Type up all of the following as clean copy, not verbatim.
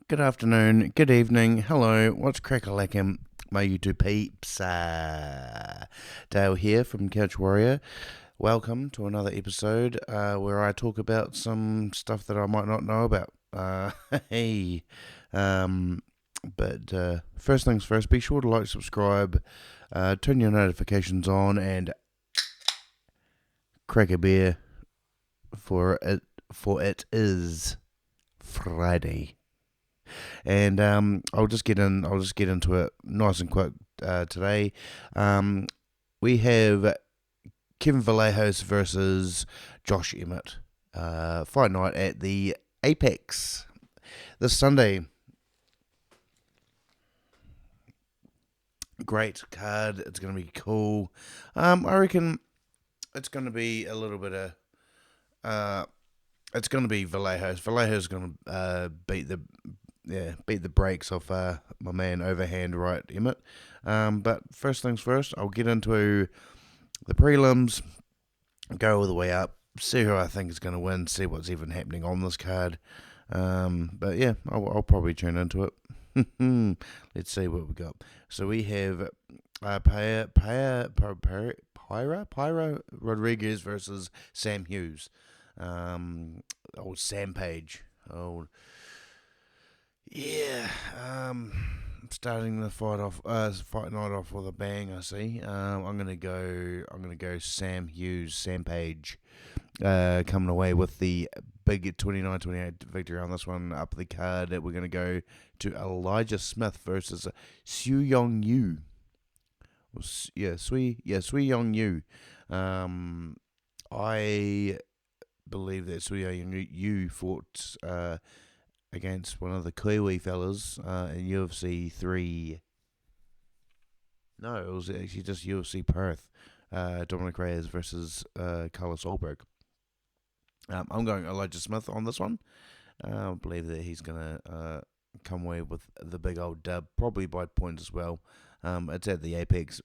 Good afternoon, good evening, hello, what's crack-a-lackin', my YouTube peeps? Dale here from Couch Warrior. Welcome to another episode where I talk about some stuff that I might not know about. Hey, um, but first things first, be sure to like, subscribe, turn your notifications on, and crack a beer for it is Friday. And I'll just get in. I'll just get into it nice and quick today. Um, we have Kevin Vallejos versus Josh Emmett. Fight night at the Apex this Sunday. Great card. It's going to be cool. I reckon it's going to be a little bit of. It's going to be Vallejos. Vallejos going to beat the brakes off my man overhand right Emmett. But first things first, I'll get into the prelims, go all the way up, see who I think is going to win, see what's even happening on this card. But yeah, I'll probably tune into it. Let's see what we got. So we have Pyra Rodriguez versus Sam Hughes. Old Sam Page. Old Yeah, starting the fight night off with a bang. I see. I'm gonna go. I'm gonna go. Sam Hughes, Sam Page, coming away with the big 29-28 victory on this one. Up the card, we're gonna go to Elijah Smith versus Su Yong Yu. Sui Yong Yu. I believe that Sui Yong Yu fought against one of the Kiwi fellas in UFC 3. No, it was actually just UFC Perth. Dominic Reyes versus Carlos Ulberg. I'm going Elijah Smith on this one. I believe that he's going to come away with the big old dub, probably by points as well. It's at the Apex.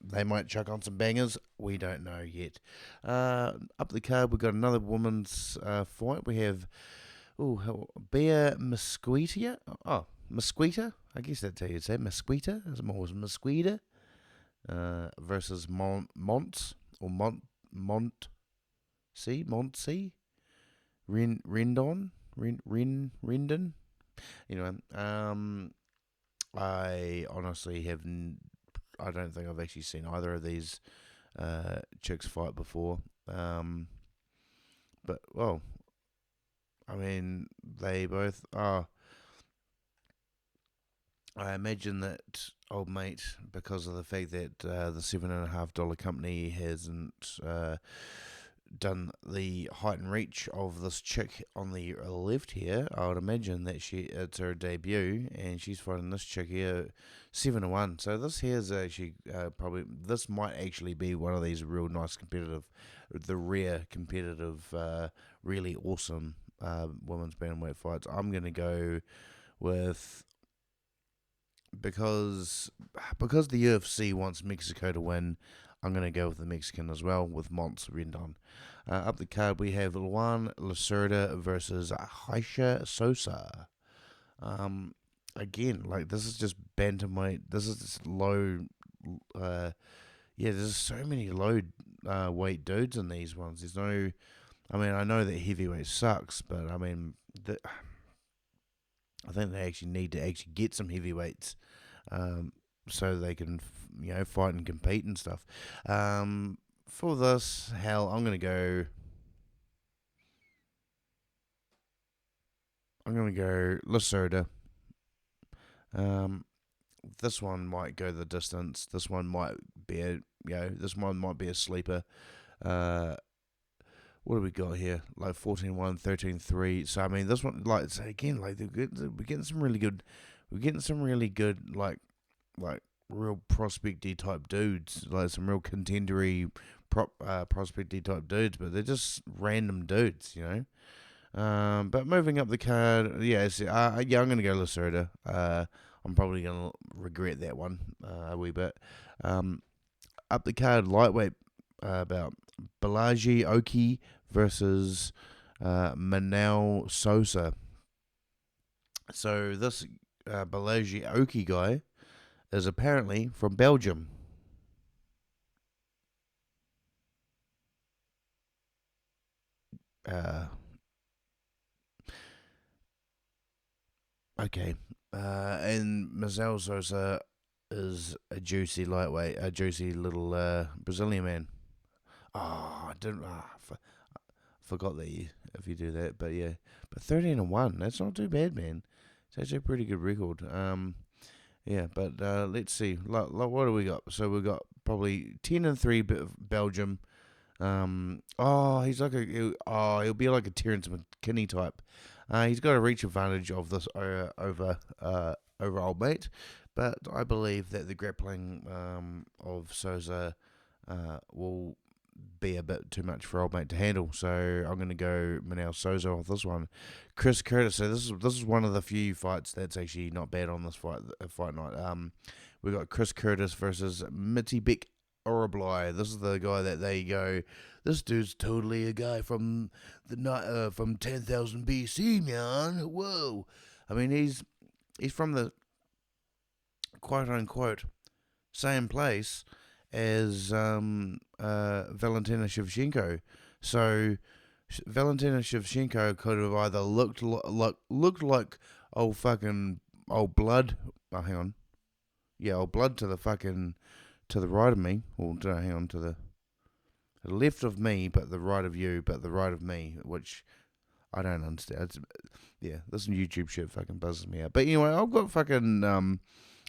They might chuck on some bangers. We don't know yet. Up the card, we've got another women's fight. We have Bear Mesquita. Oh, Mesquita. I guess that's how you'd say Mesquita. As more was Mesquita. Versus Monts or Montse, Rendon. Anyway, I honestly I don't think I've actually seen either of these chicks fight before. But well, I mean, they both are. I imagine that old mate, because of the fact that the $7.50 company hasn't done the height and reach of this chick on the left here, I would imagine that it's her debut, and she's fighting this chick here 7-1. So this here is actually this might actually be one of these real nice the rare competitive, really awesome women's bantamweight fights. I'm gonna go with. Because the UFC wants Mexico to win, I'm going to go with the Mexican as well, with Mons Rendon. Up the card, we have Luan Lacerda versus Haisha Sosa. Again, like, this is just bantamweight. This is just low. There's so many low weight dudes in these ones. There's no. I mean, I know that heavyweight sucks, but I mean, I think they actually need to actually get some heavyweights, so they can fight and compete and stuff. For this, hell, I'm gonna go. Lacerda. This one might go the distance. This one might be a sleeper. What do we got here? Like 14-1, 13-3. So I mean, this one, like, so again, like, we're getting some really good, like real prospecty type dudes, like some real contendery prospecty type dudes, but they're just random dudes. But moving up the card, I'm gonna go Lacerda. I'm probably gonna regret that one a wee bit. Up the card, lightweight, about Balaji Oki versus Manel Sosa. So this Vallejos guy is apparently from Belgium. Uh, okay. And Marcel Sosa is a juicy lightweight, a juicy little Brazilian man. Oh, I didn't. Forgot that you if you do that, but yeah, but 13-1. That's not too bad, man. It's actually a pretty good record. Yeah, but let's see. What do we got? So we got probably 10-3 Belgium. He's like he'll be like a Terence McKinney type. He's got a reach advantage of this over old mate, but I believe that the grappling of Souza will be a bit too much for old mate to handle. So I'm going to go Manel Souza with this one. Chris Curtis. So this is one of the few fights that's actually not bad on this fight night. We got Chris Curtis versus Mitty Beck Orably. This is the guy that they go. This dude's totally a guy from from 10,000 BC, man. Whoa. I mean, he's from the quote unquote same place as Valentina Shevchenko. So Valentina Shevchenko could have either looked like old fucking old blood. Oh, hang on. Yeah, old blood to the fucking to the right of me. Or hang on to the left of me, but the right of you, but the right of me, which I don't understand. Yeah, this YouTube shit fucking buzzes me out. But anyway, I've got fucking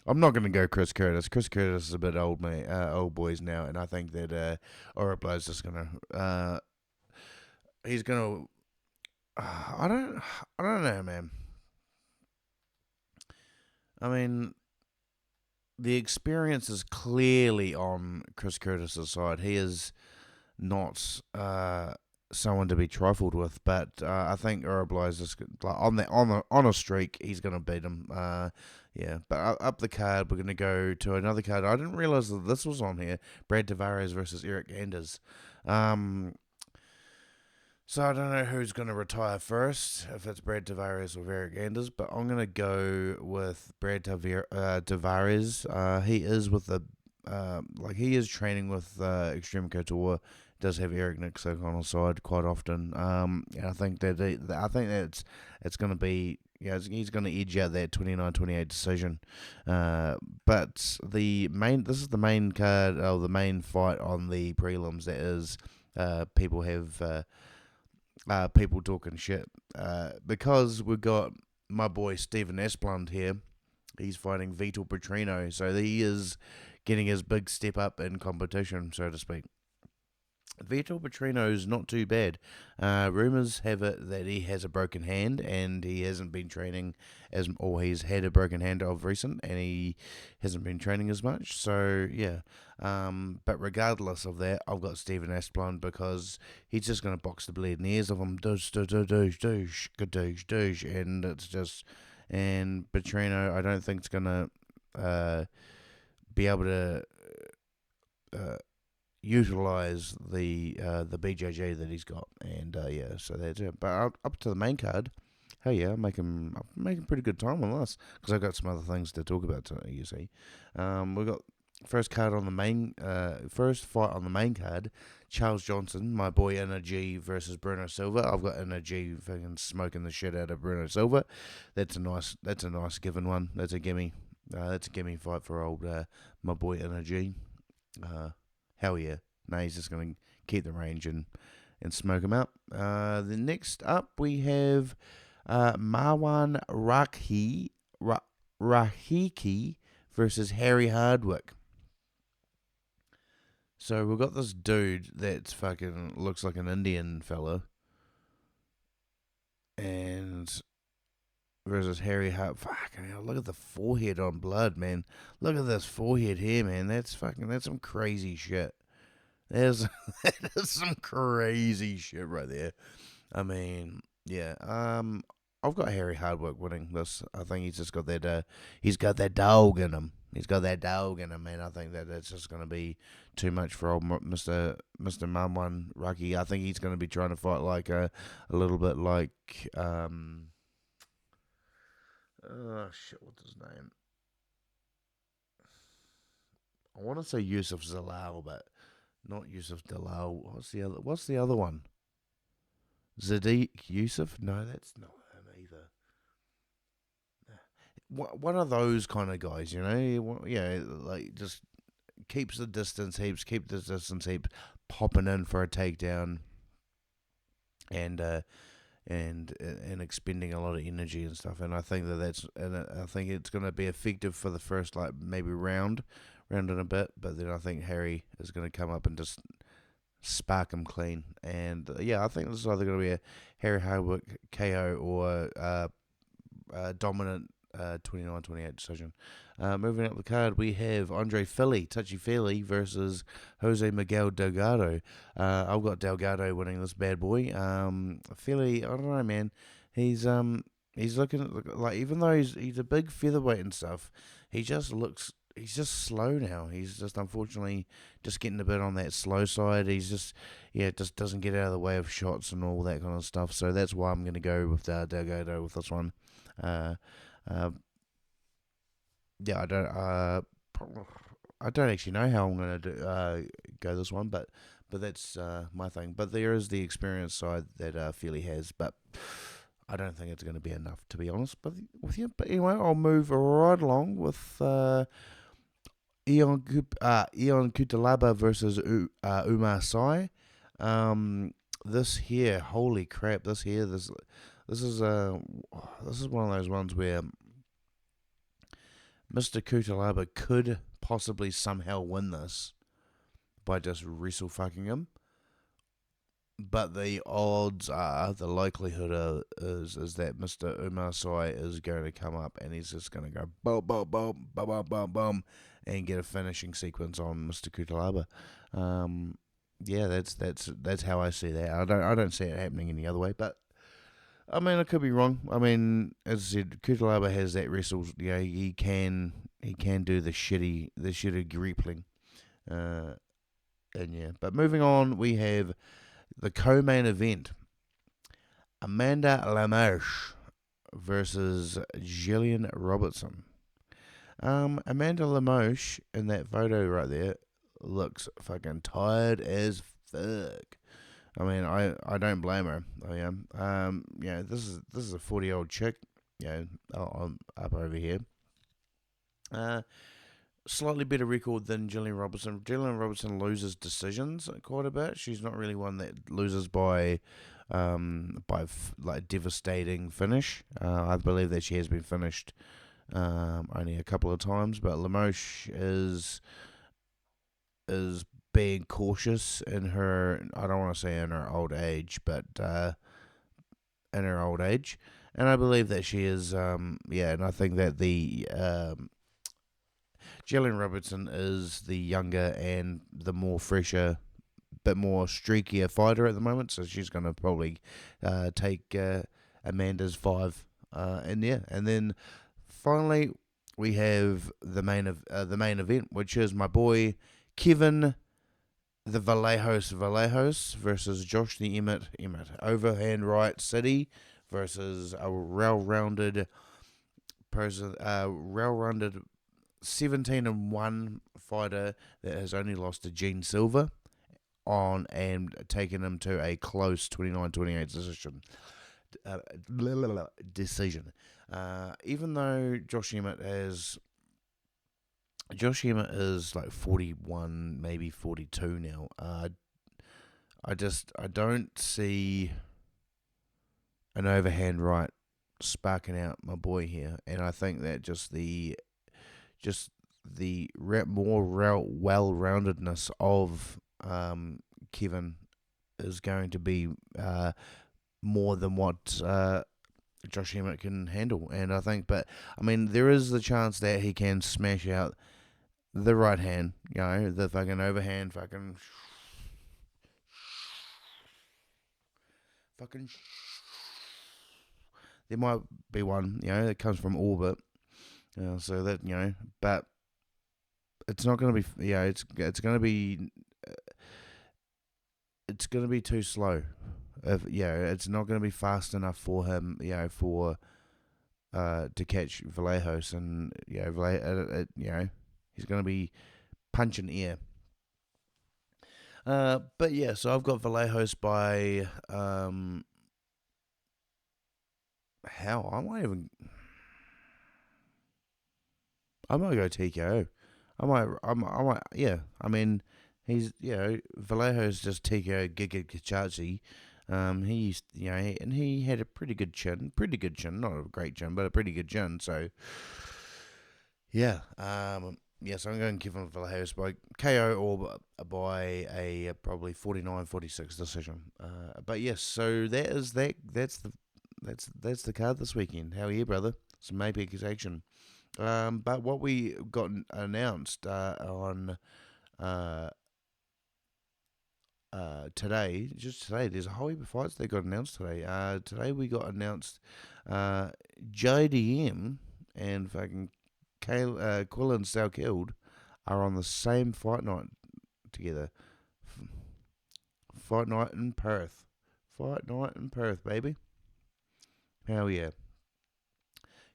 I'm not going to go Chris Curtis. Chris Curtis is a bit old, mate, old boys now, and I think that Orablo's just going to he's going to I don't know, man. I mean, the experience is clearly on Chris Curtis's side. He is not someone to be trifled with, but I think Uruguay is just like on a streak. He's going to beat him. Yeah, but up the card, we're going to go to another card. I didn't realize that this was on here. Brad Tavares versus Eric Anders. So I don't know who's going to retire first, if it's Brad Tavares or Eric Anders, but I'm going to go with Brad Tavares. He is with the he is training with Extreme Couture. Does have Eric Nixick on his side quite often. And I think that it's going to be he's going to edge out that 29-28 decision. But this is the main card, or the main fight on the prelims. That is people have. People talking shit because we've got my boy Stephen Esplund here. He's fighting Vitor Petrino, so he is getting his big step up in competition, so to speak. Vitor Petrino's not too bad. Rumors have it that he has a broken hand and he hasn't been training or he's had a broken hand of recent and he hasn't been training as much. So yeah, but regardless of that, I've got Stephen Asplund because he's just going to box the bleeding ears of him, and it's just Petrino. I don't think it's going to be able to. Utilize the BJJ that he's got, and yeah, so that's it. But up to the main card, hell yeah, I'm making pretty good time on this because I've got some other things to talk about tonight. You see, we've got first fight on the main card, Charles Johnson, my boy Energy versus Bruno Silva. I've got Energy fucking smoking the shit out of Bruno Silva. That's a nice given one. That's a gimme. That's a gimme fight for old my boy Energy. Hell yeah. No, he's just going to keep the range and smoke him out. The next up, we have Marwan Rahiki versus Harry Hardwick. So we've got this dude that's fucking looks like an Indian fella. And versus Harry Hart. Fucking hell, look at the forehead on blood, man. Look at this forehead here, man. That's some crazy shit. That is some crazy shit right there. I mean, yeah. I've got Harry Hardwick winning this. I think he's just got that. He's got that dog in him. He's got that dog in him, man. I think that that's just going to be too much for old Mister Marwan Rocky. I think he's going to be trying to fight like a little bit like shit, what's his name? I want to say Yusuf Zalal, but not Yusuf Dalal. What's the other one? Zadik Yusuf? No, that's not him either. One of those kind of guys, Yeah, like just keeps the distance heaps, popping in for a takedown, and and expending a lot of energy and stuff. And I think I think it's going to be effective for the first like maybe round and a bit, but then I think Harry is going to come up and just spark him clean. And yeah, I think this is either going to be a Harry Hardwick KO or dominant 29-28 decision. Moving up the card, we have Andre Touchy Philly versus Jose Miguel Delgado. I've got Delgado winning this bad boy. Philly, I don't know, man. He's looking like, even though he's a big featherweight and stuff, he's just slow now. He's just unfortunately just getting a bit on that slow side. He's just doesn't get out of the way of shots and all that kind of stuff. So that's why I'm going to go with Delgado with this one. Yeah, I don't actually know how I'm going to go this one, but that's my thing. But there is the experience side that Feely has, but I don't think it's going to be enough, to be honest. But with you, but anyway, I'll move right along with Ion Kutalaba versus Umar Sai. This here, holy crap! This is one of those ones where Mr. Kutalaba could possibly somehow win this by just wrestle fucking him. But the odds are, the likelihood is that Mr. Umar Sai is going to come up and he's just going to go boom, boom, boom, boom, boom, boom, boom, and get a finishing sequence on Mr. Kutalaba. Yeah, that's how I see that. I don't see it happening any other way, but I mean, I could be wrong. I mean, as I said, Kutalaba has that wrestle. He can do the shitty grappling. And yeah, but moving on, we have the co-main event: Amanda Lemos versus Jillian Robertson. Amanda Lemos in that photo right there looks fucking tired as fuck. I mean, I don't blame her. I am. This is a 40-year-old chick. I'm up over here. Slightly better record than Jillian Robertson. Jillian Robertson loses decisions quite a bit. She's not really one that loses by like devastating finish. I believe that she has been finished only a couple of times, but Lemos is being cautious in her, I don't want to say in her old age, but in her old age. And I believe that she is, and I think that the Jillian Robertson is the younger and the more fresher, bit more streakier fighter at the moment, so she's going to probably take Amanda's 5. And then finally we have the main event, which is my boy Kevin the Vallejos versus Josh the Emmett. Overhand right city versus a well-rounded 17-1 fighter that has only lost to Gene Silver and taken him to a close 29-28 decision. Even though Josh Emmett is like 41, maybe 42 now. I don't see an overhand right sparking out my boy here, and I think that just the more well-roundedness of Kevin is going to be more than what Josh Emmett can handle. And I think, but I mean, there is the chance that he can smash out the right hand, the fucking overhand, fucking. There might be one, that comes from orbit. So that, but it's not going to be, it's going to be, it's going to be too slow. It's not going to be fast enough for him, for to catch Vallejos, and he's going to be punching air. But yeah, so I've got Vallejos by how I might go TKO. I might, yeah. I mean, he's, Vallejo's just TKO Giga Kachachi. And he had a pretty good chin, not a great chin, but a pretty good chin. So, yeah, so I'm going Kevin Vallejos by KO or by a probably 49-46 decision. But yes, so that is that. That's the card this weekend. How are you, brother? Some Maypeakers action. But what we got announced on uh, just today, there's a whole heap of fights that got announced today. Today we got announced uh, JDM and fucking Quillan Salkeld are on the same fight night together. Fight night in Perth. Fight night in Perth, baby. Hell yeah.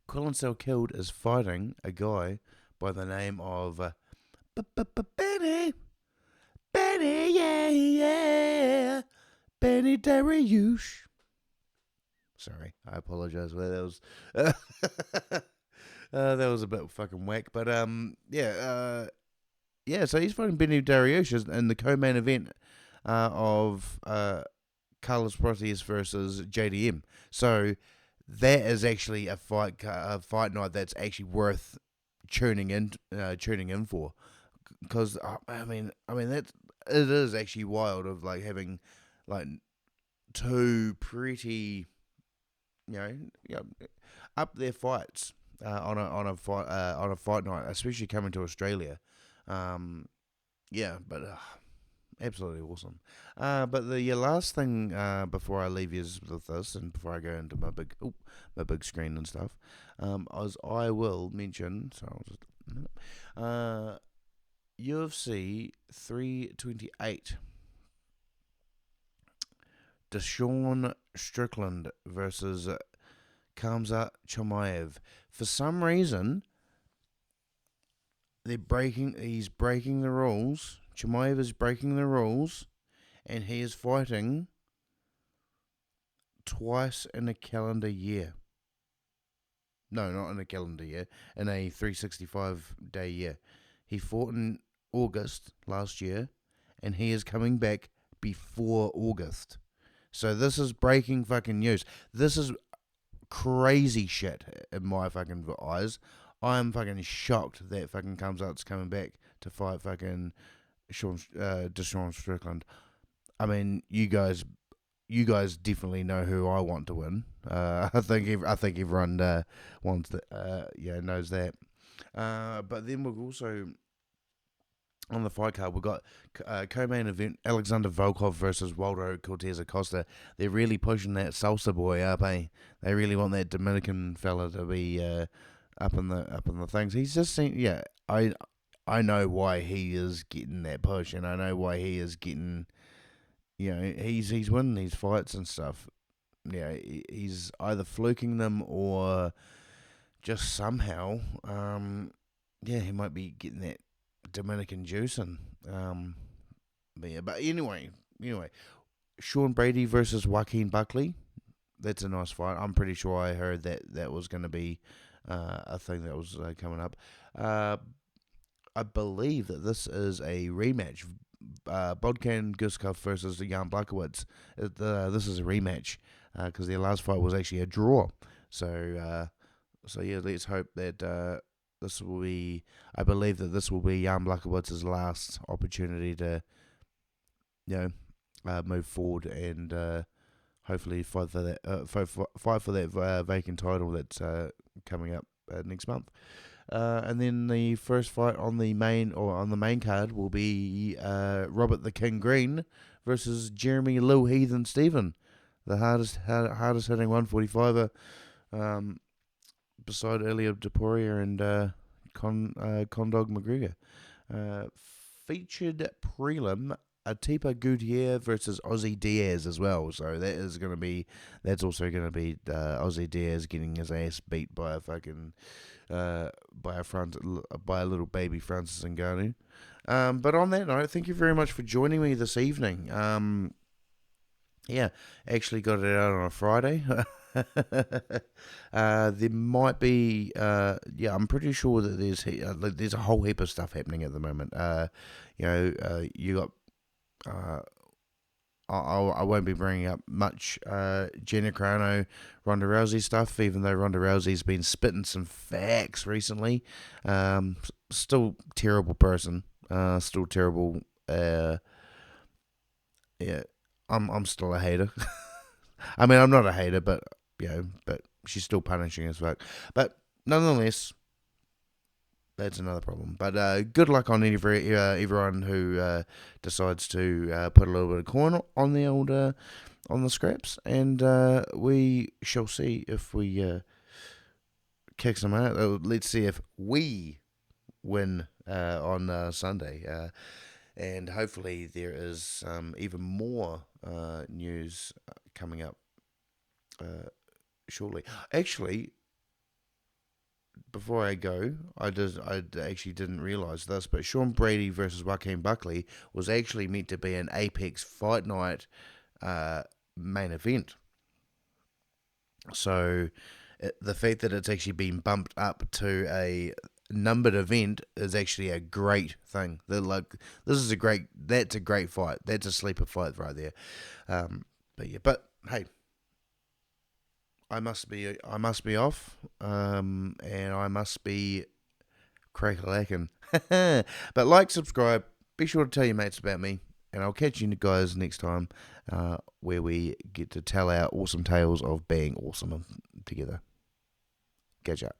Quillan Salkeld is fighting a guy by the name of Benny. Benny, yeah. Benny Dariush. Sorry, I apologize for that. That was a bit fucking whack, but So he's fighting Benny Dariush in the co-main event of Carlos Proteus versus JDM. So that is actually a fight night that's actually worth tuning in for, because that it is actually wild of like having like two pretty up there fights on a fight night, especially coming to Australia. But absolutely awesome. But the last thing before I leave you with this, and before I go into my big screen and stuff, I will mention. So I'll just UFC 328. Deshaun Strickland versus Khamzat Chimaev. For some reason, he's breaking the rules. Chimaev is breaking the rules, and he is fighting twice in a calendar year. No, not in a calendar year, in a 365-day year. He fought in August last year, and he is coming back before August. So this is breaking fucking news. This is crazy shit in my fucking eyes. I'm fucking shocked that fucking Khamzat's coming back to fight fucking Deshaun Strickland. I mean, you guys definitely know who I want to win. I think everyone wants that. Knows that. But then we've also on the fight card, we've got co-main event Alexander Volkov versus Waldo Cortez Acosta. They're really pushing that salsa boy up, eh? They really want that Dominican fella to be up in the things. He's just seen, I know why he is getting that push, and I know why he is getting, he's winning these fights and stuff. Yeah, he's either fluking them or just somehow, he might be getting that Dominican juicing. But anyway, Sean Brady versus Joaquin Buckley. That's a nice fight. I'm pretty sure I heard that was going to be a thing that was coming up. I believe that this is a rematch. Bodkan Guskov versus Jan Blachowicz. This is a rematch because their last fight was actually a draw. So let's hope that this will be. I believe that this will be Jan Blachowicz's last opportunity to, move forward and hopefully fight for that vacant title that's coming up next month. And then the first fight on the main card will be Robert the King Green versus Jeremy Lil Heathen Stephen, the hardest hitting 145er, beside Elliot Deporia and Condog McGregor. Featured prelim Atiba Gutierrez versus Ozzy Diaz as well. So that's also gonna be Ozzy Diaz getting his ass beat by a fucking by a little baby Francis Ngannou. But on that note, thank you very much for joining me this evening. Yeah, actually got it out on a Friday. There might be, I'm pretty sure that there's a whole heap of stuff happening at the moment. You got, I won't be bringing up much Gina Carano, Ronda Rousey stuff, even though Ronda Rousey's been spitting some facts recently. Still terrible person. Still terrible. Yeah, I'm still a hater. I mean, I'm not a hater, but she's still punishing as fuck. But nonetheless, that's another problem. But good luck on everyone who decides to put a little bit of coin on the old on the scraps, and we shall see if we kick some out. Let's see if we win on Sunday. And hopefully there is even more news coming up shortly. Actually, before I go, I actually didn't realise this, but Sean Brady versus Joaquin Buckley was actually meant to be an Apex Fight Night main event. So the fact that it's actually been bumped up to a numbered event is actually a great thing. That's a great fight. That's a sleeper fight right there. But hey, I must be off, and I must be crack-a-lackin'. But like, subscribe, be sure to tell your mates about me, and I'll catch you guys next time, where we get to tell our awesome tales of being awesome together. Catch up.